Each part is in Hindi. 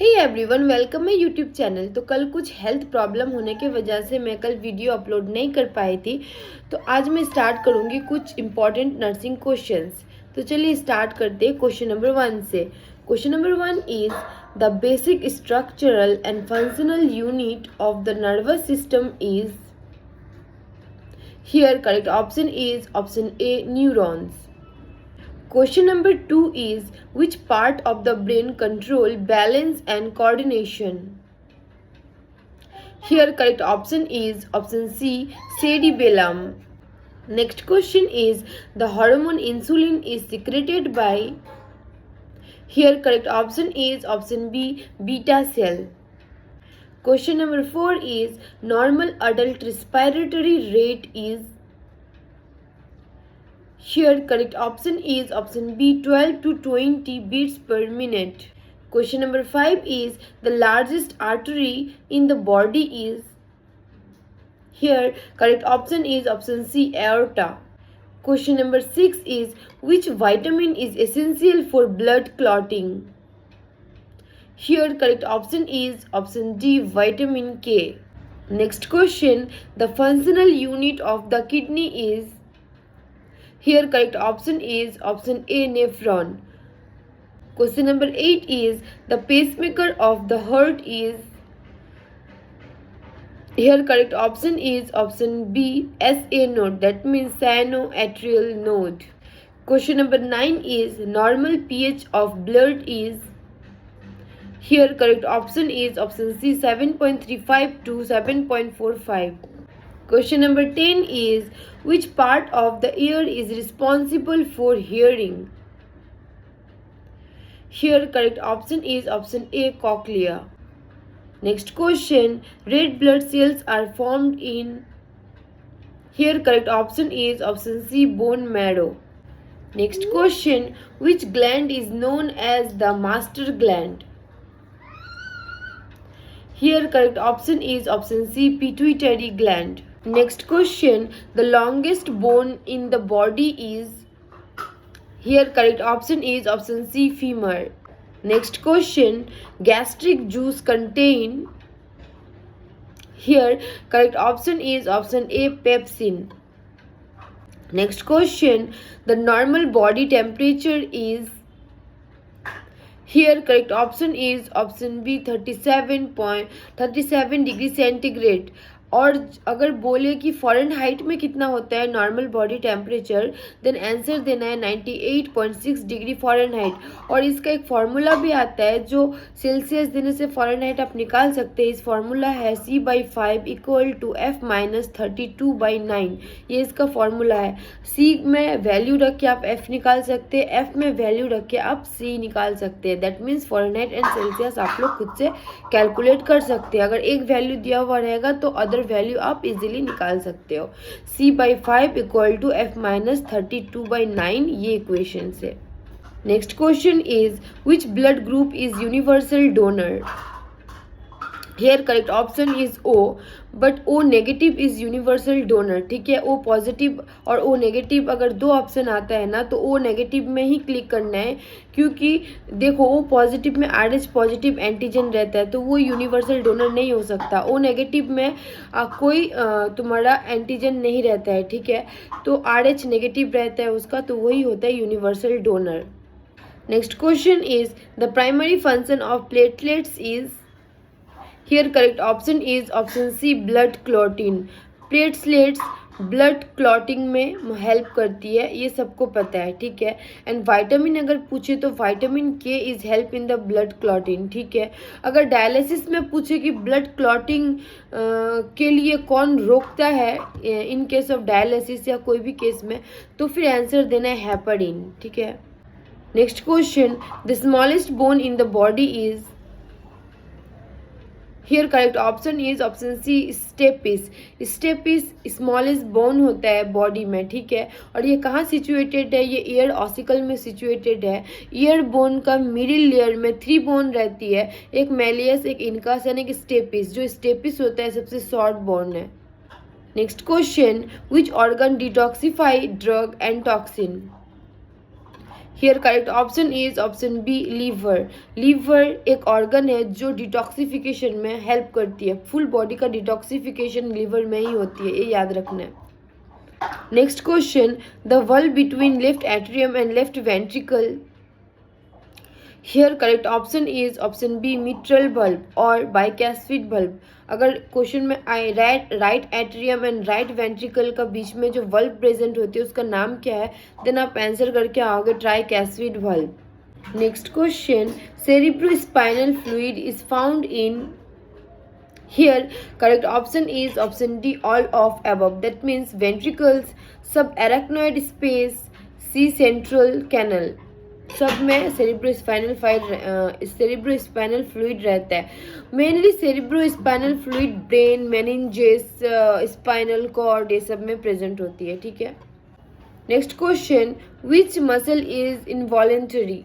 Hey everyone, welcome my YouTube channel. तो कल कुछ हेल्थ प्रॉब्लम होने की वजह से मैं कल वीडियो अपलोड नहीं कर पाई थी, तो आज मैं स्टार्ट करूँगी कुछ इंपॉर्टेंट नर्सिंग क्वेश्चंस। तो चलिए स्टार्ट करते हैं क्वेश्चन नंबर 1 से। Question number 1 is the basic structural and functional unit of the nervous system is. Here correct option is option A neurons. Question number 2 is which part of the brain control balance and coordination? Here correct option is option C cerebellum. Next question is the hormone insulin is secreted by. Here correct option is option B beta cell. Question number 4 is normal adult respiratory rate is. Here correct option is option B 12 to 20 beats per minute. Question number 5 is the largest artery in the body is. Here correct option is option C aorta. Question number 6 is which vitamin is essential for blood clotting. Here correct option is option D vitamin K. Next question, the functional unit of the kidney is. Here correct option is option A nephron. Question number 8 is the pacemaker of the heart is. Here correct option is option B SA node, that means sinoatrial node. Question number 9 is normal pH of blood is. Here correct option is option C 7.35 to 7.45. Question number 10 is which part of the ear is responsible for hearing? Here correct option is option A cochlea. Next question, red blood cells are formed in. Here correct option is option C bone marrow. Next question, which gland is known as the master gland? Here correct option is option C pituitary gland. Next question, the longest bone in the body is. Here correct option is option C femur. Next question, gastric juice contain. Here correct option is option A pepsin. Next question, the normal body temperature is. Here correct option is option B 37 degree centigrade. और अगर बोले कि फ़ारेनहाइट में कितना होता है normal body temperature, then answer देना है 98.6 डिग्री फ़ारेनहाइट। और इसका एक फार्मूला भी आता है जो सेल्सियस देने से फ़ारेनहाइट आप निकाल सकते हैं। इस फार्मूला है C/5 इक्वल टू F - 32/9। ये इसका फार्मूला है। C में वैल्यू रख के आप F निकाल सकते हैं, F में वैल्यू रख के आप C निकाल सकते हैं। That means Fahrenheit and Celsius आप लोग खुद से कैलकुलेट कर सकते हैं। अगर एक वैल्यू दिया हुआ रहेगा तो अदर वैल्यू आप इजीली निकाल सकते हो। C/5 इक्वल टू F - 32/9 ये इक्वेशन है। Next question is which blood group is universal donor? Here correct option is O, but O negative is universal donor. ठीक है, O पॉजिटिव और O नेगेटिव अगर दो ऑप्शन आता है ना तो O नेगेटिव में ही क्लिक करना है, क्योंकि देखो O पॉजिटिव में RH पॉजिटिव एंटीजन रहता है तो वो यूनिवर्सल डोनर नहीं हो सकता। O नेगेटिव में कोई तुम्हारा एंटीजन नहीं रहता है। ठीक है, तो RH नेगेटिव रहता है उसका, तो वही होता है universal donor. Next question is the primary function of platelets is. Here correct option is option C blood clotting. Platelets blood clotting में हेल्प करती है, ये सबको पता है। ठीक है, एंड वाइटामिन अगर पूछे तो वाइटामिन के is help in the blood clotting. ठीक है, अगर डायलिसिस में पूछे कि ब्लड क्लॉटिंग के लिए कौन रोकता है इन केस ऑफ डायलिसिस या कोई भी केस में, तो फिर आंसर देना है हेपारिन। ठीक है, next question, the smallest bone in the body is. Here correct option is option C stapes. Stapes smallest bone होता है बॉडी में। ठीक है, और ये कहाँ सिचुएटेड है? ये ईयर ऑसिकल में सिचुएटेड है। ईयर बोन का मिडिल लेयर में 3 बोन रहती है, एक मेलियस, एक इनकास यानी कि स्टेपिस। जो स्टेपिस होता है सबसे शॉर्ट बोन है। Next question, which organ detoxify drug and toxin? Here correct option is option B liver. Liver एक ऑर्गन है जो डिटॉक्सिफिकेशन में हेल्प करती है। फुल बॉडी का डिटॉक्सिफिकेशन लीवर में ही होती है, ये याद रखना है। Next question, the valve between left atrium and left ventricle. Here correct option is option B mitral बल्ब और बाइकैस्फिड बल्ब। अगर क्वेश्चन में आए right atrium and right ventricle का बीच में जो बल्ब प्रेजेंट होती है उसका नाम क्या है, देन आप आंसर करके आओगे tricuspid bulb. Next question, cerebrospinal fluid is found in। Here correct option is option D, all of above. That means ventricles, subarachnoid space, C central canal, सब में सेरिब्रोस्पाइनल फ्लूइड रहता है। Mainly cerebrospinal fluid brain, meninges, spinal cord, ये सब में प्रेजेंट होती है, ठीक है। Next question, which muscle is involuntary.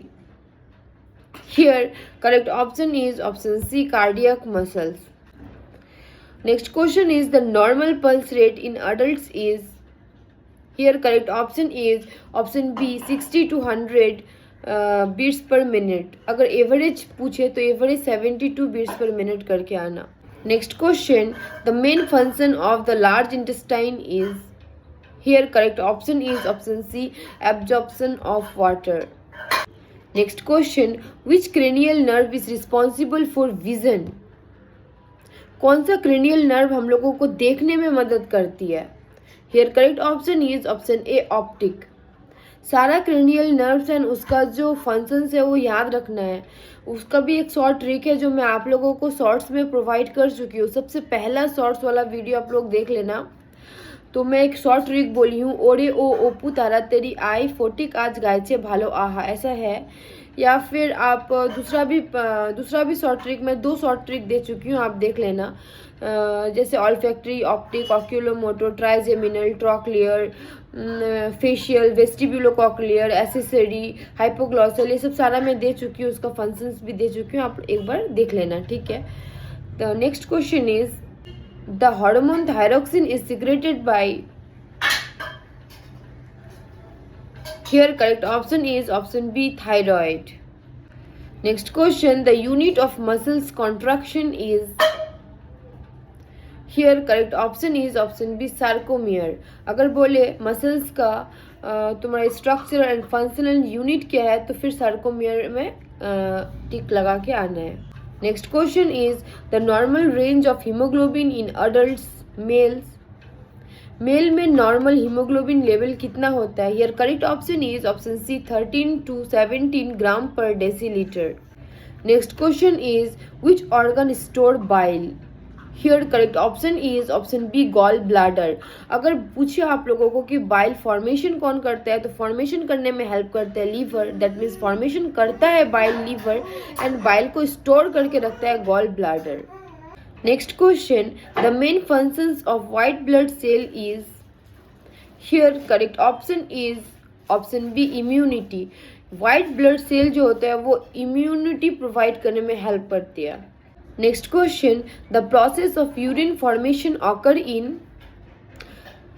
Here correct option is option C, cardiac muscles. Next question is the normal pulse rate in adults is। Here correct option is option B, 60 to 100 beats per minute। अगर एवरेज पूछे तो एवरेज 72 beats per minute करके आना। Next question, the main function of the large intestine is। Here correct option is option C, absorption of water। Next question, which cranial nerve is responsible for vision। कौन सा क्रेनियल नर्व हम लोगों को देखने में मदद करती है। Here correct option is option A, optic. सारा क्रेनियल नर्व्स एंड उसका जो फंक्शंस है वो याद रखना है। उसका भी एक शॉर्ट ट्रिक है जो मैं आप लोगों को शॉर्ट्स में प्रोवाइड कर चुकी हूँ। सबसे पहला शॉर्ट्स वाला वीडियो आप लोग देख लेना। तो मैं एक शॉर्ट ट्रिक बोली हूँ, ओरे ओ ओपू तारा तेरी आई फोटिक आज गायचे भालो आहा, ऐसा है। या फिर आप दूसरा भी शॉर्ट ट्रिक, मैं 2 शॉर्ट ट्रिक दे चुकी हूँ, आप देख लेना। जैसे olfactory, optic, oculomotor, trigeminal, trochlear, facial, vestibulocochlear, accessory, hypoglossal, ये सब सारा मैं दे चुकी हूँ। उसका फंक्शंस भी दे चुकी हूँ, आप एक बार देख लेना, ठीक है। The next question is the hormone thyroxine is secreted by. Here correct option is option B, thyroid। Next question, the unit of muscles contraction is। Here correct option is option B, sarcomere। अगर बोले मसल्स का तुम्हारा स्ट्रक्चर एंड फंक्शनल यूनिट क्या है तो फिर सार्कोमियर में टिक लगा के आना है। Next question is the normal range of haemoglobin in adults males. Male में नॉर्मल हीमोग्लोबिन लेवल कितना होता है। Here correct option is option C, 13 to 17 gram per decilitre. Next question is which organ store bile. Here correct option is option B, gall bladder. अगर पूछे आप लोगों को कि बाइल फॉर्मेशन कौन करता है तो फॉर्मेशन करने में हेल्प करता है लीवर। दैट मीन्स फॉर्मेशन करता है बाइल लीवर एंड बाइल को स्टोर करके रखता है gall bladder. Next question, the main functions of white blood cell is। Here correct option is option B, immunity। white blood cell जो होता है वो immunity provide करने में help करती है। Next question, the process of urine formation occur in।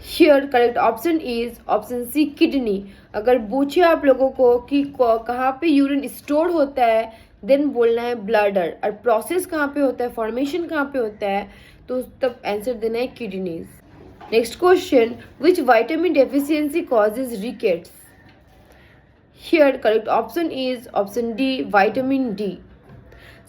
Here correct option is option C, kidney। अगर पूछे आप लोगों को कि कहाँ पे यूरिन स्टोर होता है देन बोलना है ब्लैडर, और प्रोसेस कहाँ पे होता है, फॉर्मेशन कहाँ पे होता है, तो तब आंसर देना है kidneys. Next question, which vitamin deficiency causes rickets. Here correct option is option D, vitamin D.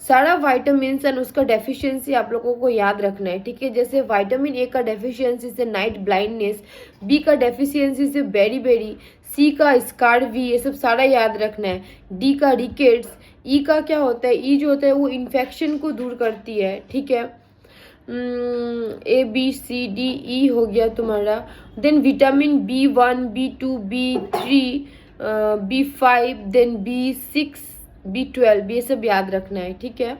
सारा वाइटामिन एंड उसका डेफिशिएंसी आप लोगों को याद रखना है, ठीक है। जैसे विटामिन ए का डेफिशिएंसी से नाइट ब्लाइंडनेस, बी का डेफिशिएंसी से बेरी, सी का स्कार्वी, ये सब सारा याद रखना है। डी का रिकेट्स, ई का क्या होता है, ई जो होता है वो इन्फेक्शन को दूर करती है, ठीक है। A B C D E हो गया तुम्हारा। Then vitamin B1, B2, B3, B5, then B6, B12, ये सब याद रखना है, ठीक है।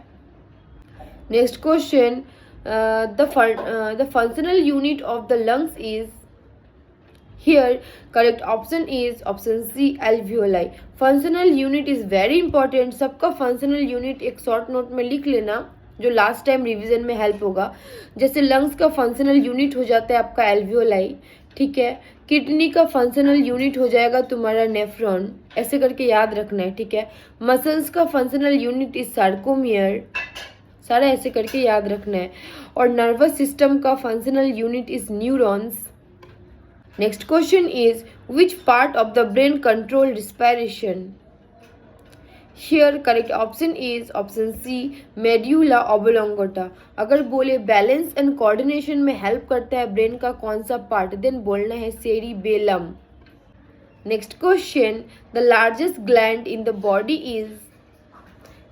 Next question, the functional unit of the lungs is. Here correct option is option C, alveoli। Functional unit is very important. सबका फंक्शनल यूनिट एक शॉर्ट नोट में लिख लेना जो लास्ट टाइम रिवीजन में हेल्प होगा। जैसे लंग्स का फंक्शनल यूनिट हो जाता है आपका एल्वियोलाई, ठीक है। किडनी का फंक्शनल यूनिट हो जाएगा तुम्हारा नेफ्रॉन, ऐसे करके याद रखना है, ठीक है। मसल्स का फंक्शनल यूनिट इज सार्कोमियर, सारा ऐसे करके याद रखना है। और नर्वस सिस्टम का functional unit is neurons. Next question is which part of the brain control respiration. Here correct option is option C medulla oblongata. अगर बोले बैलेंस एंड कोऑर्डिनेशन में हेल्प करता है ब्रेन का कौन सा पार्ट, देन बोलना है cerebellum. Next question the largest gland in the body is.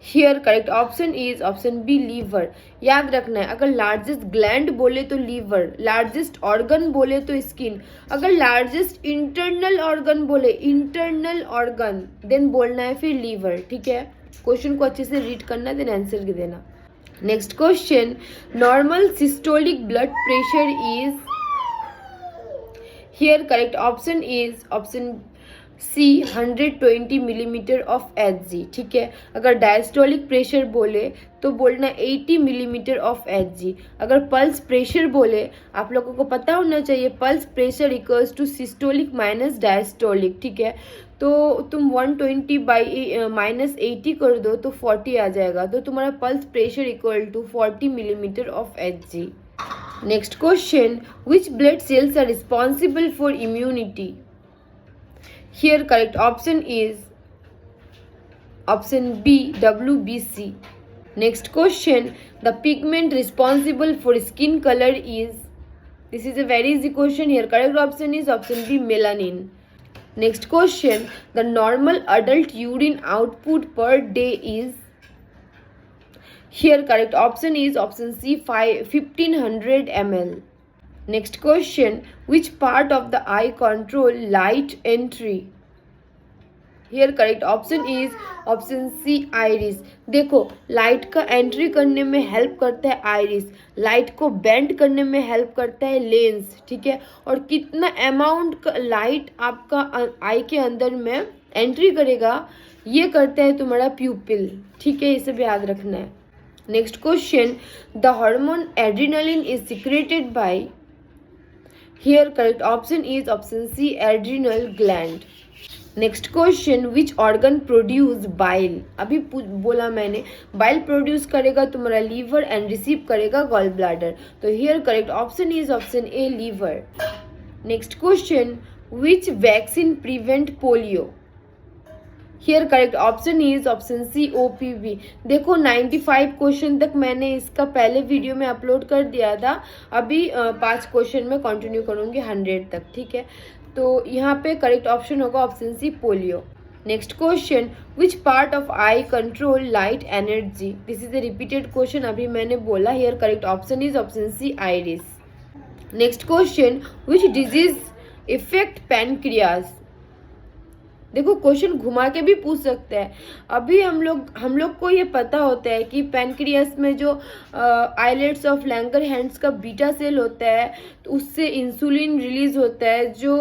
Here correct option is option B liver. याद रखना है, अगर लार्जेस्ट ग्लैंड बोले तो लीवर, लार्जेस्ट ऑर्गन बोले तो स्किन, अगर लार्जेस्ट इंटरनल ऑर्गन बोले इंटरनल ऑर्गन, देन बोलना है फिर लीवर, ठीक है। क्वेश्चन को अच्छे से रीड करना, देन आंसर देना। Next question normal systolic blood pressure is. Here correct option is option C 120 millimetre of Hg, ठीक है। अगर डायस्टोलिक प्रेशर बोले तो बोलना 80 मिलीमीटर ऑफ Hg। अगर पल्स प्रेशर बोले, आप लोगों को पता होना चाहिए pulse pressure equals to systolic minus diastolic, ठीक है। तो तुम 120 बाई माइनस 80 कर दो तो 40 आ जाएगा, तो तुम्हारा pulse pressure equal to 40 millimetre of Hg। Next question which blood cells are responsible for immunity. Here correct option is option B WBC. Next question the pigment responsible for skin color is. This is a very easy question. Here correct option is option B melanin. Next question the normal adult urine output per day is. Here correct option is option C 1500 ml. Next question which part of the eye control light entry. Here correct option is option C iris. देखो लाइट का एंट्री करने में हेल्प करता है आइरिस, लाइट को बेंड करने में हेल्प करता है लेंस, ठीक है। और कितना अमाउंट का लाइट आपका आई के अंदर में एंट्री करेगा ये करता है तुम्हारा प्यूपिल, ठीक है, ये सब याद रखना है। Next question the hormone adrenaline is secreted by. Here correct option is option C adrenal gland. Next question which organ produce bile। अभी बोला मैंने bile produce करेगा तुम्हारा liver and receive करेगा gall bladder, तो here correct option is option A liver। Next question which vaccine prevent polio। Here correct option is option C OPV। देखो 95 क्वेश्चन तक मैंने इसका पहले वीडियो में अपलोड कर दिया था, अभी 5 क्वेश्चन में कंटिन्यू करूँगी 100 तक, ठीक है। तो यहाँ पे करेक्ट ऑप्शन होगा option C polio. Next question which part of eye control light energy. This is a repeated question, अभी मैंने बोला। Here correct option is option C iris. Next question which disease effect pancreas. देखो क्वेश्चन घुमा के भी पूछ सकते हैं। अभी हम लोग को ये पता होता है कि पैनक्रियास में जो आइलेट्स ऑफ लैंगरहैंस का बीटा सेल होता है तो उससे इंसुलिन रिलीज होता है जो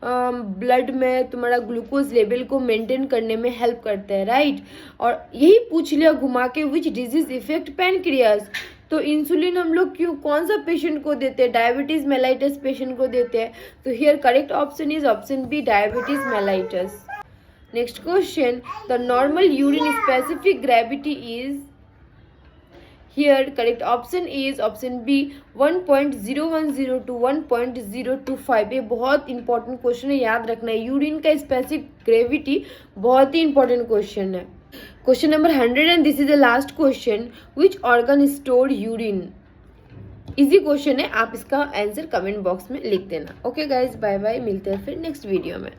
ब्लड में तुम्हारा ग्लूकोज लेवल को मेंटेन करने में हेल्प करता है, राइट। और यही पूछ लिया घुमा के विच डिजीज इफेक्ट पैनक्रियास, तो इंसुलिन हम लोग क्यों कौन सा पेशेंट को देते हैं, डायबिटीज मेलाइटस पेशेंट को देते हैं, तो here correct option is option B diabetes mellitus. Next question the normal urine specific gravity is. Here correct option is option B 1.010 to 1.025। ये बहुत इंपॉर्टेंट क्वेश्चन है, याद रखना है। यूरिन का स्पेसिफिक ग्रेविटी बहुत ही इंपॉर्टेंट क्वेश्चन है। Question number 100 and this is the last question which organ store urine. Easy question है, आप इसका आंसर कमेंट बॉक्स में लिख देना। ओके गाइज, बाय बाय, मिलते हैं फिर नेक्स्ट वीडियो में।